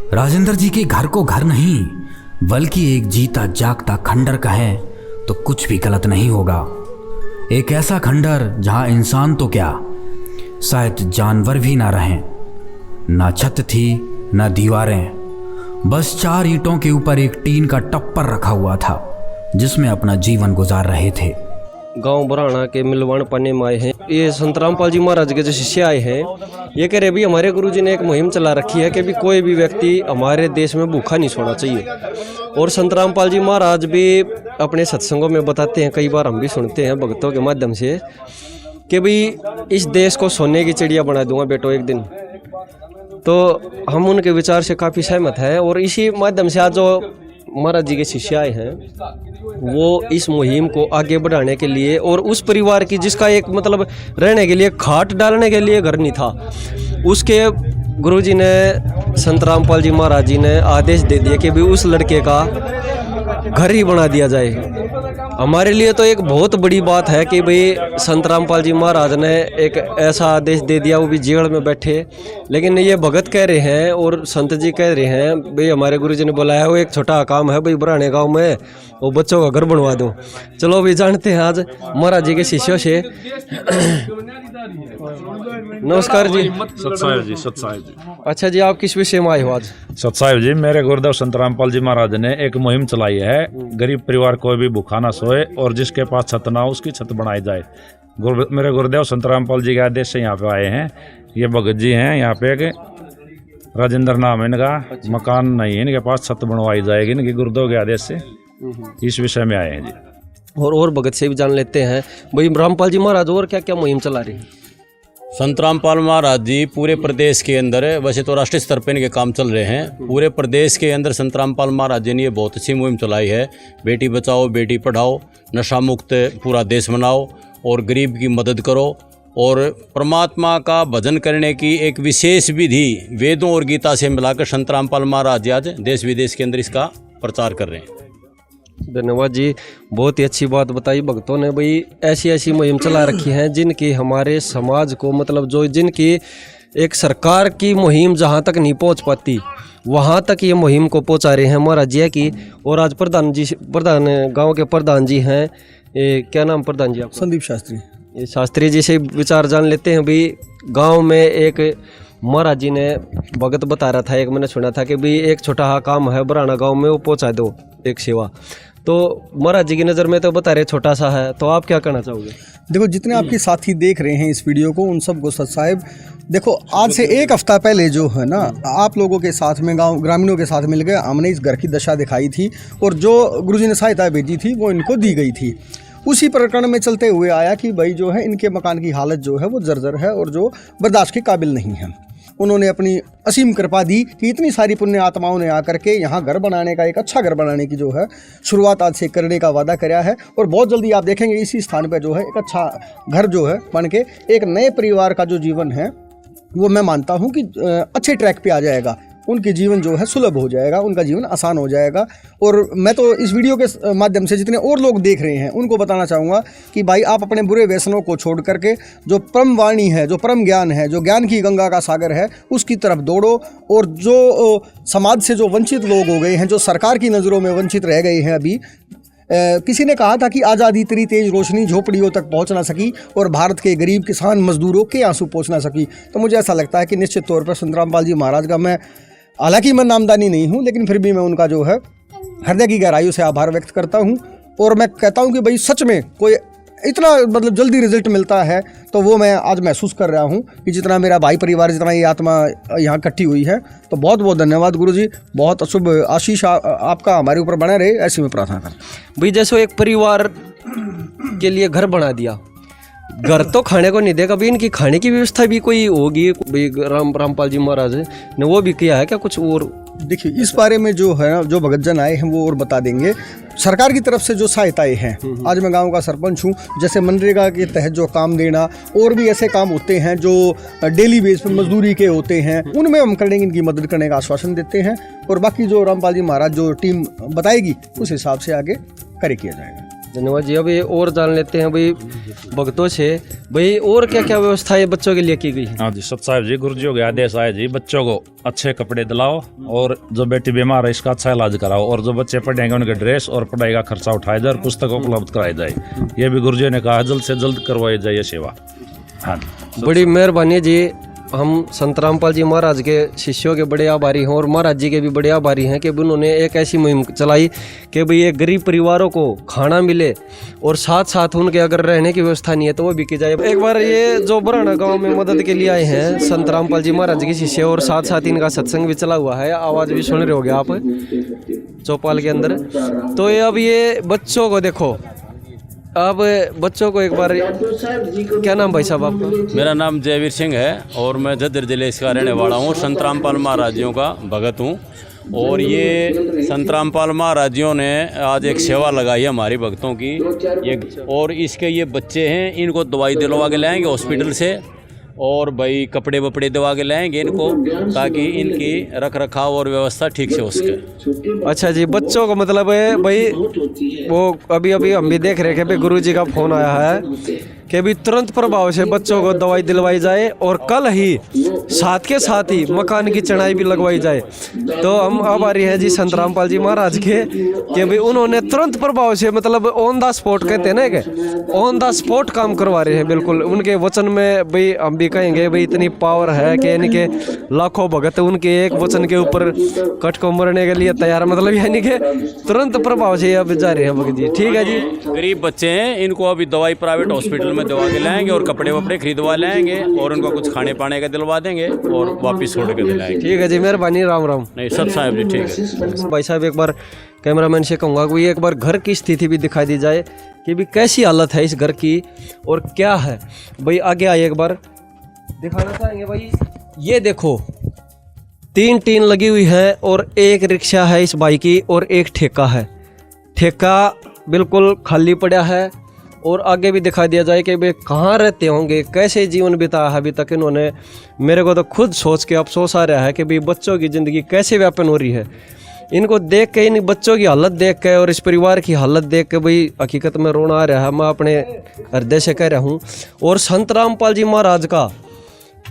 राजेंद्र जी के घर को घर नहीं बल्कि एक जीता जागता खंडर कहें तो कुछ भी गलत नहीं होगा। एक ऐसा खंडर जहां इंसान तो क्या शायद जानवर भी ना रहें। ना छत थी ना दीवारें, बस 4 ईंटों के ऊपर एक टीन का टप्पर रखा हुआ था जिसमें अपना जीवन गुजार रहे थे। गांव बुराना के मिलवान पाने में आए हैं। ये संत रामपाल जी महाराज के जो शिष्य आए हैं, ये कह रहे भी हमारे गुरुजी ने एक मुहिम चला रखी है कि भी कोई भी व्यक्ति हमारे देश में भूखा नहीं सोना चाहिए। और संत रामपाल जी महाराज भी अपने सत्संगों में बताते हैं, कई बार हम भी सुनते हैं भक्तों के माध्यम से, कि भाई इस देश को सोने की चिड़िया बना दूंगा बेटो एक दिन। तो हम उनके विचार से काफ़ी सहमत हैं और इसी माध्यम से आज जो महाराज जी के शिष्य आए हैं वो इस मुहिम को आगे बढ़ाने के लिए, और उस परिवार की जिसका एक मतलब रहने के लिए खाट डालने के लिए घर नहीं था, उसके गुरुजी ने संत रामपाल जी महाराज जी ने आदेश दे दिया कि भी उस लड़के का घर ही बना दिया जाए। हमारे लिए तो एक बहुत बड़ी बात है कि भाई संत रामपाल जी महाराज ने एक ऐसा आदेश दे दिया, वो भी जेल में बैठे। लेकिन ये भगत कह रहे हैं और संत जी कह रहे हैं भाई हमारे गुरुजी ने बुलाया, वो एक छोटा काम है भाई बुराने गांव में वो बच्चों का घर बनवा दो। चलो भी जानते हैं आज महाराज जी के शिष्यों से। नमस्कार जी। सतसाहिब जी, सतसाहिब जी। अच्छा जी, आप किस विषय में आए हो आज? सतसाहिब जी, मेरे गुरुदेव संत रामपाल जी महाराज ने एक मुहिम चलाई है, गरीब परिवार कोई भी भूखा ना सोए और जिसके पास छत ना हो उसकी छत बनाई जाए। मेरे गुरुदेव संत रामपाल जी के आदेश से यहाँ पे आए हैं। ये भगत जी हैं, यहाँ पे एक राजेंद्र नाम है इनका। मकान नहीं है इनके पास, छत बनवाई जाएगी इनके गुरुदेव के आदेश से। इस विषय में आए हैं जी। और भगत से भी जान लेते हैं भाई रामपाल जी महाराज और क्या क्या मुहिम चला रही है? संत रामपाल महाराज जी पूरे प्रदेश के अंदर, वैसे तो राष्ट्रीय स्तर पर इनके काम चल रहे हैं, पूरे प्रदेश के अंदर संत रामपाल महाराज जी ने ये बहुत अच्छी मुहिम चलाई है। बेटी बचाओ बेटी पढ़ाओ, नशा मुक्त पूरा देश बनाओ और गरीब की मदद करो। और परमात्मा का भजन करने की एक विशेष विधि वेदों और गीता से मिलाकर संत रामपाल महाराज जी आज देश विदेश के अंदर इसका प्रचार कर रहे हैं। धन्यवाद जी, बहुत ही अच्छी बात बताई भक्तों ने। भाई ऐसी ऐसी मुहिम चला रखी हैं जिनकी हमारे समाज को मतलब जो जिनकी एक सरकार की मुहिम जहां तक नहीं पहुंच पाती वहां तक ये मुहिम को पहुंचा रहे हैं महाराज जी की। और आज प्रधान गांव के प्रधान जी हैं, क्या नाम प्रधान जी आपका? संदीप शास्त्री। ये शास्त्री जी से विचार जान लेते हैं। भाई गाँव में एक महाराज जी ने भगत बता रहा था, एक मैंने सुना था कि भाई एक छोटा सा काम है बुराना गांव में, वो पहुंचा दो एक सेवा। तो महाराज जी की नज़र में तो बता रहे छोटा सा है, तो आप क्या कहना चाहोगे? देखो, जितने आपके साथी देख रहे हैं इस वीडियो को उन सबको सत साहिब, देखो आज से 1 हफ्ता पहले जो है ना, आप लोगों के साथ में गांव ग्रामीणों के साथ मिलकर हमने इस घर की दशा दिखाई थी और जो गुरुजी ने सहायता भेजी थी वो इनको दी गई थी। उसी प्रकरण में चलते हुए आया कि भाई जो है इनके मकान की हालत जो है वो जर्जर है और जो बर्दाश्त के काबिल नहीं है। उन्होंने अपनी असीम कृपा दी कि इतनी सारी पुण्य आत्माओं ने आकर के यहाँ घर बनाने का, एक अच्छा घर बनाने की जो है शुरुआत आज से करने का वादा कराया है। और बहुत जल्दी आप देखेंगे इसी स्थान पर जो है एक अच्छा घर जो है बन के एक नए परिवार का जो जीवन है वो मैं मानता हूँ कि अच्छे ट्रैक पे आ जाएगा। उनके जीवन जो है सुलभ हो जाएगा, उनका जीवन आसान हो जाएगा। और मैं तो इस वीडियो के माध्यम से जितने और लोग देख रहे हैं उनको बताना चाहूँगा कि भाई आप अपने बुरे व्यसनों को छोड़ करके जो परम वाणी है, जो परम ज्ञान है, जो ज्ञान की गंगा का सागर है, उसकी तरफ दौड़ो। और जो समाज से जो वंचित लोग हो गए हैं, जो सरकार की नज़रों में वंचित रह गए हैं, अभी किसी ने कहा था कि आज़ादी तेरी तेज रोशनी झोपड़ियों तक पहुंच ना सकी और भारत के गरीब किसान मजदूरों के आंसू पहुंच ना सकी। तो मुझे ऐसा लगता है कि निश्चित तौर पर संत रामपाल जी महाराज का, मैं हालांकि मैं नामदानी नहीं हूं, लेकिन फिर भी मैं उनका जो है हृदय की गहराइयों से आभार व्यक्त करता हूं। और मैं कहता हूं कि भाई सच में कोई इतना मतलब जल्दी रिजल्ट मिलता है तो वो मैं आज महसूस कर रहा हूं कि जितना मेरा भाई परिवार, जितना ये आत्मा यहाँ इकट्ठी हुई है। तो बहुत बहुत धन्यवाद गुरुजी, बहुत अशुभ आशीष आपका हमारे ऊपर बना रहे, ऐसी मैं प्रार्थना करता। भाई जैसे एक परिवार के लिए घर बना दिया, घर तो खाने को नहीं देगा, अभी इनकी खाने की व्यवस्था भी कोई होगी भाई? रामपाल जी महाराज ने वो भी किया है क्या कुछ? और देखिए इस बारे में जो है जो भगतजन आए हैं वो और बता देंगे। सरकार की तरफ से जो सहायताएं हैं, आज मैं गांव का सरपंच हूं, जैसे मनरेगा के तहत जो काम देना और भी ऐसे काम होते हैं जो डेली बेस पे मजदूरी के होते हैं, उनमें हम करने इनकी मदद करने का आश्वासन देते हैं। और बाकी जो रामपाल जी महाराज जो टीम बताएगी उस हिसाब से आगे कार्य किया जाएगा। धन्यवाद जी। अब ये और जान लेते हैं भाई भक्तों से, भाई और क्या क्या व्यवस्था है बच्चों के लिए की गई है? हाँ जी सत साहब जी, गुरु जी हो गया आदेश आए जी, बच्चों को अच्छे कपड़े दिलाओ और जो बेटी बीमार है इसका अच्छा इलाज कराओ, और जो बच्चे पढ़ेंगे उनके ड्रेस और पढ़ाई का खर्चा उठाया जाए और पुस्तक उपलब्ध कराई जाए। ये भी गुरु जी ने कहा जल्द से जल्द करवाई जाए ये सेवा। हाँ जी बड़ी मेहरबानी जी। हम संत रामपाल जी महाराज के शिष्यों के बड़े आभारी हैं और महाराज जी के भी बड़े आभारी हैं कि उन्होंने एक ऐसी मुहिम चलाई कि भाई ये गरीब परिवारों को खाना मिले और साथ साथ उनके अगर रहने की व्यवस्था नहीं है तो वो भी की जाए। एक बार ये जो बराना गांव में मदद के लिए आए हैं संत रामपाल जी महाराज के शिष्य, और साथ साथ इनका सत्संग भी चला हुआ है, आवाज़ भी सुन रहे होगे आप चौपाल के अंदर। तो ये अब ये बच्चों को देखो, अब बच्चों को एक बार, क्या नाम भाई साहब आपका? मेरा नाम जयवीर सिंह है और मैं जद्दर जिले का रहने वाला हूँ। संत रामपाल महाराजियों का भगत हूँ। और ये संत रामपाल महाराजियों ने आज एक सेवा लगाई है हमारी भक्तों की। ये और इसके ये बच्चे हैं, इनको दवाई दिलवा के लाएंगे हॉस्पिटल से, और भाई कपड़े वपड़े दवा के लाएंगे इनको, ताकि इनकी रख रखाव और व्यवस्था ठीक से हो सके। अच्छा जी, बच्चों को मतलब है भाई वो अभी अभी हम भी देख रहे हैं कि भाई गुरु जी का फोन आया है कि भी तुरंत प्रभाव से बच्चों को दवाई दिलवाई जाए और कल ही साथ के साथ ही मकान की चढ़ाई भी लगवाई जाए। तो हम आभारी हैं जी संत रामपाल जी महाराज के कि भाई उन्होंने तुरंत प्रभाव से, मतलब ऑन द स्पॉट कहते हैं ना कि ऑन द स्पॉट काम करवा रहे हैं। बिल्कुल उनके वचन में भाई हम भी कहेंगे भाई इतनी पावर है कि इनके लाखों भगत उनके एक वचन के ऊपर कट को मरने के लिए तैयार, मतलब यानी कि तुरंत प्रभाव से अब जा रहे हैं भगत जी। ठीक है जी। गरीब बच्चे हैं, इनको अभी दवाई प्राइवेट हॉस्पिटल में दवा के लाएंगे और कपड़े वपड़े खरीदवा लाएंगे और उनको कुछ खाने पाने का दिलवा देंगे और वापस छोड़ के दिलाएंगे। ठीक है जी, मेहरबानी, राम राम। नहीं सत साहब जी, ठीक है भाई साहब एक बार कैमरामैन से कहूँगा कि एक बार घर की स्थिति भी दिखाई दी जाए कि भी कैसी हालत है इस घर की और क्या है। भाई आगे आइए, एक बार दिखाना चाहेंगे। भाई ये देखो, 3 टीन लगी हुई है और एक रिक्शा है इस भाई की और एक ठेका है। ठेका बिल्कुल खाली पड़ा है और आगे भी दिखा दिया जाए कि वे कहाँ रहते होंगे, कैसे जीवन बिताया है अभी तक इन्होंने। मेरे को तो खुद सोच के अफसोस आ रहा है कि भाई बच्चों की ज़िंदगी कैसे व्यापन हो रही है। इनको देख के, इन बच्चों की हालत देख के और इस परिवार की हालत देख के भाई हकीकत में रोना आ रहा है। मैं अपने हृदय से कह रहा हूँ और संत रामपाल जी महाराज का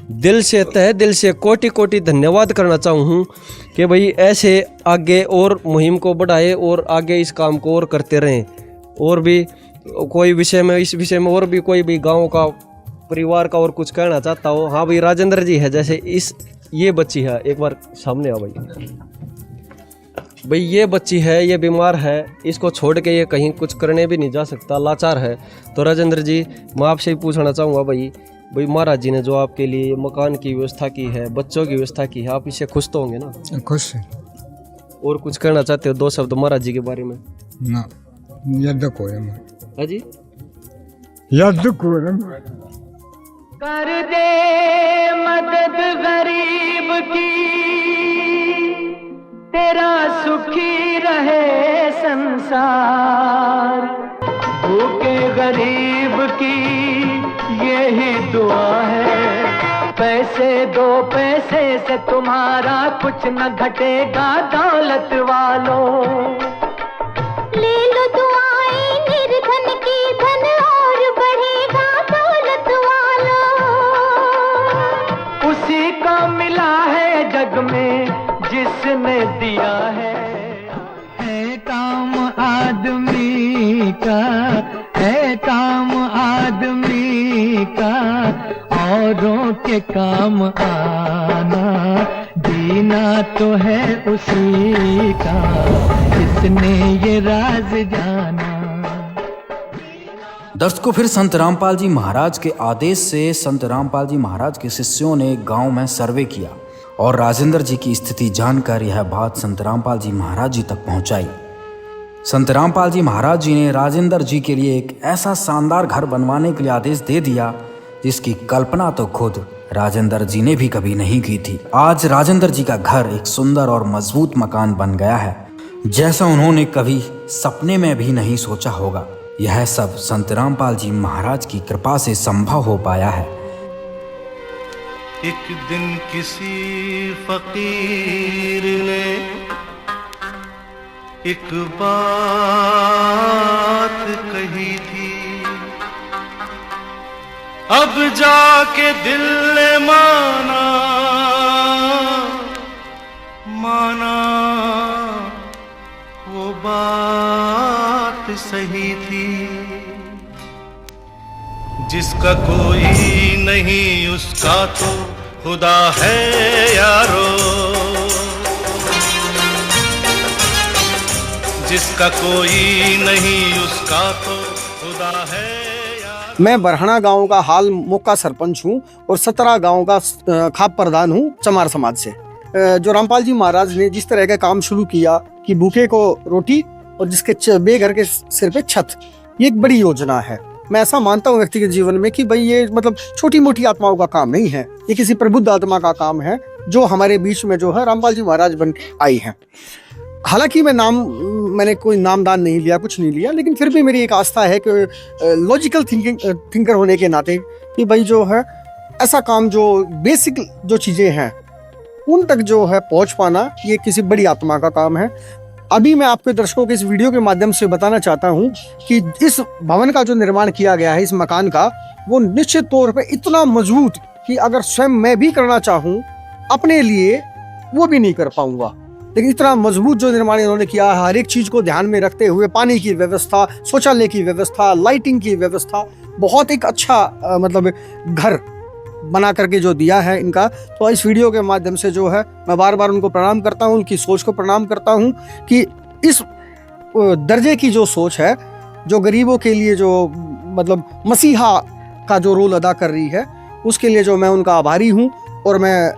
दिल से, तहे दिल से कोटि कोटि धन्यवाद करना चाहूँ कि भाई ऐसे आगे और मुहिम को बढ़ाए और आगे इस काम को और करते रहें। और भी कोई विषय में, इस विषय में और भी कोई भी गांव का, परिवार का और कुछ कहना चाहता हो? हाँ भाई, राजेंद्र जी है, जैसे ये बच्ची है, एक बार सामने आओ भाई। ये बच्ची है, ये बीमार है, इसको छोड़ के ये कहीं कुछ करने भी नहीं जा सकता, लाचार है। तो राजेंद्र जी, मैं आपसे ही पूछना चाहूँगा भाई महाराज जी ने जो आपके लिए मकान की व्यवस्था की है, बच्चों की व्यवस्था की है, आप इससे खुश तो होंगे ना? खुश है और कुछ कहना चाहते हो 2 शब्द महाराज जी के बारे में? ना याद को हाँ जी, याद को कर दे मदद गरीब की, तेरा सुखी रहे संसार। भूखे गरीब की यही दुआ है, पैसे 2 पैसे से तुम्हारा कुछ न घटेगा दौलत वालों। ले लो दुआएं निर्धन की, धन और बढ़ेगा दौलत वालों। उसी को मिला है जग में जिसने दिया है काम आदमी का, है काम आदमी का, औरों के काम आना, जीना तो है उसी का, जिसने ये राज जाना। दर्शकों, फिर संत रामपाल जी महाराज के आदेश से संत रामपाल जी महाराज के शिष्यों ने गांव में सर्वे किया और राजेंद्र जी की स्थिति जानकर यह बात संत रामपाल जी महाराज जी तक पहुंचाई। संत रामपाल जी महाराज जी ने राजेंद्र जी के लिए एक ऐसा शानदार घर बनवाने के लिए आदेश दे दिया जिसकी कल्पना तो खुद राजेंद्र जी ने भी कभी नहीं की थी। आज राजेंद्र जी का घर एक सुंदर और मजबूत मकान बन गया है, जैसा उन्होंने कभी सपने में भी नहीं सोचा होगा। यह सब संत रामपाल जी महाराज की कृपा से संभव हो पाया है। एक दिन किसी फकीर ने एक बात कही। रही थी। अब जाके दिल ने माना वो बात सही थी। जिसका कोई नहीं उसका तो खुदा है यारो, जिसका कोई नहीं उसका तो खुदा है यारो। मैं बरहना गांव का हाल मौका सरपंच हूं और 17 गांव का खाप प्रधान हूं चमार समाज से। जो रामपाल जी महाराज ने जिस तरह का काम शुरू किया कि भूखे को रोटी और जिसके बेघर के सिर पे छत, ये एक बड़ी योजना है। मैं ऐसा मानता हूँ व्यक्तिगत जीवन में कि भाई ये मतलब छोटी मोटी आत्माओं का काम नहीं है, ये किसी प्रबुद्ध आत्मा का काम है जो हमारे बीच में जो है रामपाल जी महाराज बन आई हैं। हालांकि मैंने कोई नामदान नहीं लिया, कुछ नहीं लिया, लेकिन फिर भी मेरी एक आस्था है कि लॉजिकल थिंकर होने के नाते कि भाई जो है ऐसा काम जो बेसिक जो चीज़ें हैं उन तक जो है पहुंच पाना, ये किसी बड़ी आत्मा का काम है। अभी मैं आपके दर्शकों के इस वीडियो के माध्यम से बताना चाहता हूं कि इस भवन का जो निर्माण किया गया है, इस मकान का, वो निश्चित तौर पे इतना मजबूत कि अगर स्वयं मैं भी करना चाहूं अपने लिए वो भी नहीं कर पाऊंगा। लेकिन इतना मजबूत जो निर्माण इन्होंने किया है, हर एक चीज़ को ध्यान में रखते हुए, पानी की व्यवस्था, शौचालय की व्यवस्था, लाइटिंग की व्यवस्था, बहुत एक अच्छा मतलब घर बना करके जो दिया है इनका। तो इस वीडियो के माध्यम से जो है मैं बार बार उनको प्रणाम करता हूँ, उनकी सोच को प्रणाम करता हूँ कि इस दर्जे की जो सोच है, जो गरीबों के लिए जो मतलब मसीहा का जो रोल अदा कर रही है, उसके लिए जो मैं उनका आभारी हूँ। और मैं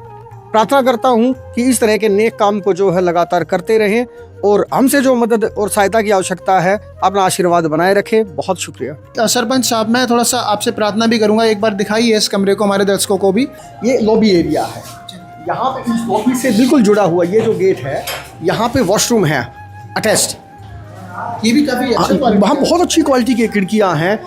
प्रार्थना करता हूँ कि इस तरह के नेक काम को जो है लगातार करते रहें और हमसे जो मदद और सहायता की आवश्यकता है अपना आशीर्वाद बनाए रखें। बहुत शुक्रिया। सरपंच साहब, मैं थोड़ा सा आपसे प्रार्थना भी करूंगा, एक बार दिखाइए इस कमरे को हमारे दर्शकों को भी। ये लॉबी एरिया है, यहाँ पे इस लॉबी से बिल्कुल जुड़ा हुआ ये जो गेट है, यहाँ पे वॉशरूम है अटैच्ड। ये भी काफ़ी वहाँ बहुत अच्छी क्वालिटी की खिड़कियाँ हैं।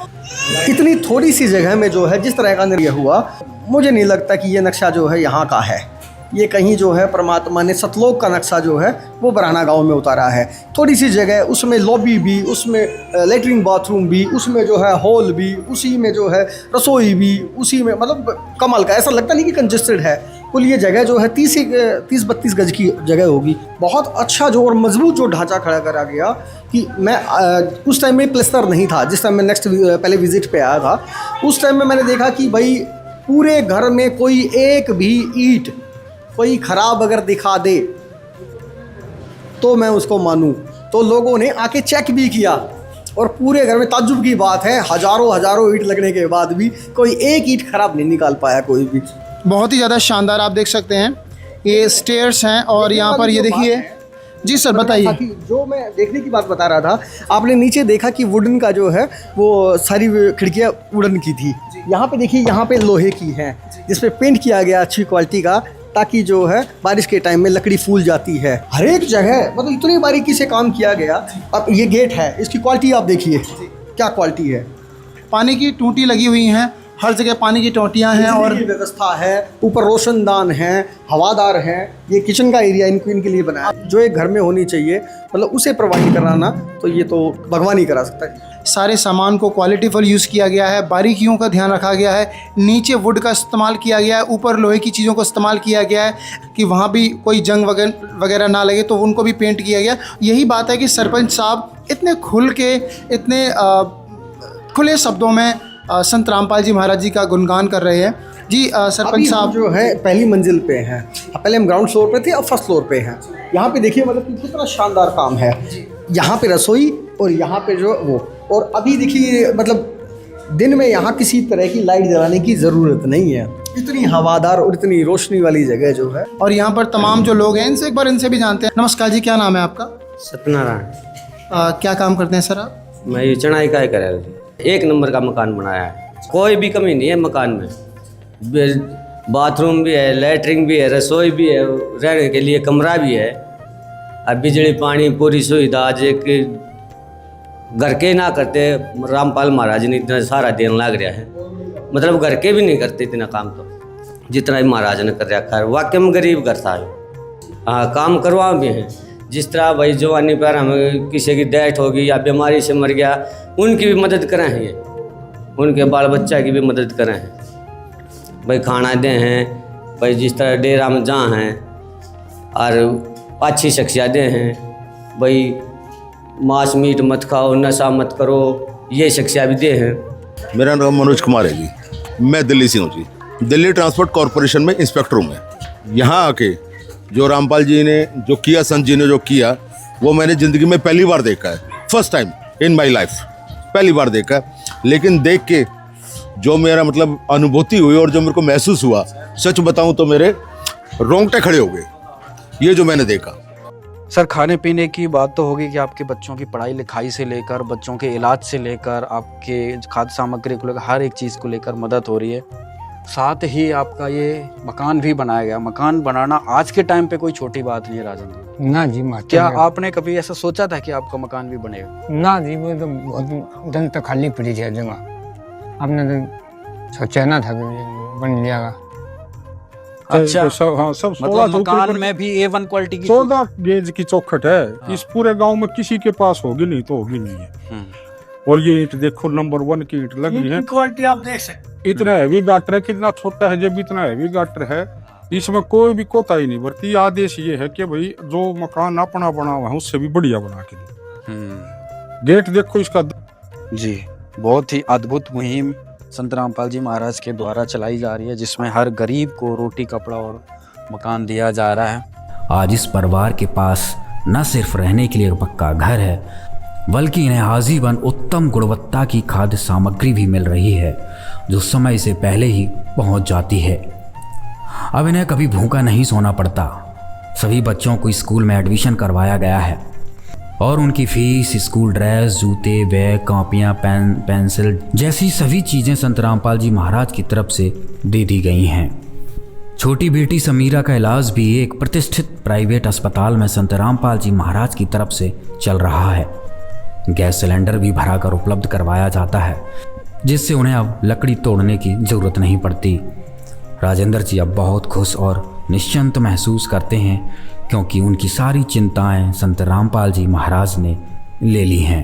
इतनी थोड़ी सी जगह में जो है जिस तरह का निर्णय हुआ, मुझे नहीं लगता कि ये नक्शा जो है यहाँ का है। ये कहीं जो है परमात्मा ने सतलोक का नक्शा जो है वो बरहना गांव में उतारा है। थोड़ी सी जगह, उसमें लॉबी भी, उसमें लेटरिन बाथरूम भी, उसमें जो है हॉल भी, उसी में जो है रसोई भी, उसी में मतलब कमाल का, ऐसा लगता नहीं कि कंजेस्टेड है। कुल ये जगह जो है 30-32 गज की जगह होगी। बहुत अच्छा जो और मजबूत जो ढांचा खड़ा करा गया कि मैं उस टाइम में प्लस्तर नहीं था, जिस टाइम मैं पहले विजिट पे आया था, उस टाइम में मैंने देखा कि भाई पूरे घर में कोई एक भी ईंट कोई खराब अगर दिखा दे तो मैं उसको मानूं। तो लोगों ने आके चेक भी किया और पूरे घर में ताज्जुब की बात है, हजारों ईंट लगने के बाद भी कोई एक ईंट खराब नहीं निकाल पाया कोई भी। बहुत ही ज़्यादा शानदार, आप देख सकते हैं ये स्टेयर्स हैं और यहाँ पर ये देखिए। जी सर बताइए। जो मैं देखने की बात बता रहा था, आपने नीचे देखा कि वुडन का जो है वो सारी खिड़कियाँ वुडन की थी। यहाँ पे देखिए, यहाँ पे लोहे की हैं जिसपे पेंट किया गया अच्छी क्वालिटी का, ताकि जो है बारिश के टाइम में लकड़ी फूल जाती है। हर एक जगह मतलब इतनी बारीकी से काम किया गया। अब ये गेट है, इसकी क्वालिटी आप देखिए क्या क्वालिटी है। पानी की टूटी लगी हुई हैं, हर जगह पानी की टोंटियाँ हैं और व्यवस्था है, ऊपर रोशनदान है, हवादार है। ये किचन का एरिया इनके लिए बनाया, जो एक घर में होनी चाहिए, मतलब उसे प्रोवाइड कराना तो ये तो भगवान ही करा सकता है। सारे सामान को क्वालिटीफुल यूज़ किया गया है, बारीकियों का ध्यान रखा गया है, नीचे वुड का इस्तेमाल किया गया है, ऊपर लोहे की चीज़ों को इस्तेमाल किया गया है कि वहाँ भी कोई जंग वगैरह ना लगे, तो उनको भी पेंट किया गया। यही बात है कि सरपंच साहब इतने खुल के, इतने खुले शब्दों में संत रामपाल जी महाराज जी का गुणगान कर रहे हैं। जी सरपंच साहब जो है पहली मंजिल पे हैं, पहले हम ग्राउंड फ्लोर पे थे, अब फर्स्ट फ्लोर पे हैं। यहाँ पे देखिए मतलब कितना शानदार काम है। यहाँ पे रसोई और यहाँ पे जो वो, और अभी देखिए मतलब दिन में यहाँ किसी तरह की लाइट जलाने की ज़रूरत नहीं है, इतनी हवादार और इतनी रोशनी वाली जगह जो है। और यहाँ पर तमाम जो लोग हैं, इनसे एक बार इनसे भी जानते हैं। नमस्कार जी, क्या नाम है आपका? सत्यनारायण। क्या काम करते हैं सर आप? मैं ये चढ़ाई का कर, एक नंबर का मकान बनाया है, कोई भी कमी नहीं है मकान में। बाथरूम भी है, लैट्रिन भी है, रसोई भी है, रहने के लिए कमरा भी है, अब बिजली पानी पूरी सुविधा। आज एक घर के ना करते, रामपाल महाराज ने इतना सारा देन लग रहा है, मतलब घर के भी नहीं करते इतना काम तो जितना ही महाराज ने कर रखा है। वाकई में गरीब घर था। हाँ, काम करवा भी हैं, जिस तरह भाई जवानी पर हमें किसी की डेथ होगी या बीमारी से मर गया, उनकी भी मदद करें हैं, ये उनके बाल बच्चा की भी मदद करें हैं भाई, खाना दें हैं भाई, जिस तरह डेरा में जहाँ हैं और अच्छी शख्सियतें हैं भाई, मांस मीट मत खाओ, नशा मत करो, ये शख्सियत भी दे हैं। मेरा नाम मनोज कुमार है जी, मैं दिल्ली से हूँ जी। दिल्ली ट्रांसपोर्ट कॉरपोरेशन में इंस्पेक्टर हूँ मैं। यहाँ आके जो रामपाल जी ने जो किया, संत जी ने जो किया, वो मैंने ज़िंदगी में पहली बार देखा है, first time in my life, पहली बार देखा है। लेकिन देख के जो मेरा मतलब अनुभूति हुई और जो मेरे को महसूस हुआ, सच बताऊँ तो मेरे रोंगटे खड़े हो गए, ये जो मैंने देखा। सर, खाने पीने की बात तो होगी कि आपके बच्चों की पढ़ाई लिखाई से लेकर बच्चों के इलाज से लेकर आपके खाद्य सामग्री को लेकर हर एक चीज़ को लेकर मदद हो रही है। साथ ही आपका ये मकान भी बनाया गया। मकान बनाना आज के टाइम पे कोई छोटी बात नहीं है राजेंद्र। ना जी, क्या आपने कभी ऐसा सोचा था कि आपका मकान भी बनेगा? ना जी, वो तो बहुत दिन तक खाली पड़ी थी जगह, आपने तो सोचा ना था बन जाएगा। अच्छा, हाँ, सब मतलब मकान में भी A1 क्वालिटी की 14 गेज की चौखट है। हाँ। इस पूरे गांव में किसी के पास होगी नहीं तो होगी नहीं है। और ये ईंट देखो, नंबर 1 की ईंट लगी है, क्वालिटी आप देख सकते। इतना हैवी गाटर है, कितना छोटा है जब इतना हैवी गाटर है, इसमें कोई भी कोताही नहीं बरती। आदेश ये है कि भाई जो मकान अपना बना हुआ है उससे भी बढ़िया बना के दे। गेट देखो इसका जी, बहुत ही अद्भुत मुहिम संत रामपाल जी महाराज के द्वारा चलाई जा रही है, जिसमें हर गरीब को रोटी, कपड़ा और मकान दिया जा रहा है। आज इस परिवार के पास न सिर्फ रहने के लिए पक्का घर है, बल्कि इन्हें आजीवन उत्तम गुणवत्ता की खाद्य सामग्री भी मिल रही है, जो समय से पहले ही पहुंच जाती है। अब इन्हें कभी भूखा नहीं सोना पड़ता। सभी बच्चों को स्कूल में एडमिशन करवाया गया है और उनकी फीस, स्कूल ड्रेस, जूते, बैग, कॉपियाँ, पेंसिल जैसी सभी चीज़ें संत रामपाल जी महाराज की तरफ से दे दी गई हैं। छोटी बेटी समीरा का इलाज भी एक प्रतिष्ठित प्राइवेट अस्पताल में संत रामपाल जी महाराज की तरफ से चल रहा है। गैस सिलेंडर भी भराकर उपलब्ध करवाया जाता है, जिससे उन्हें अब लकड़ी तोड़ने की ज़रूरत नहीं पड़ती। राजेंद्र जी अब बहुत खुश और निश्चिंत महसूस करते हैं, क्योंकि उनकी सारी चिंताएं संत रामपाल जी महाराज ने ले ली हैं।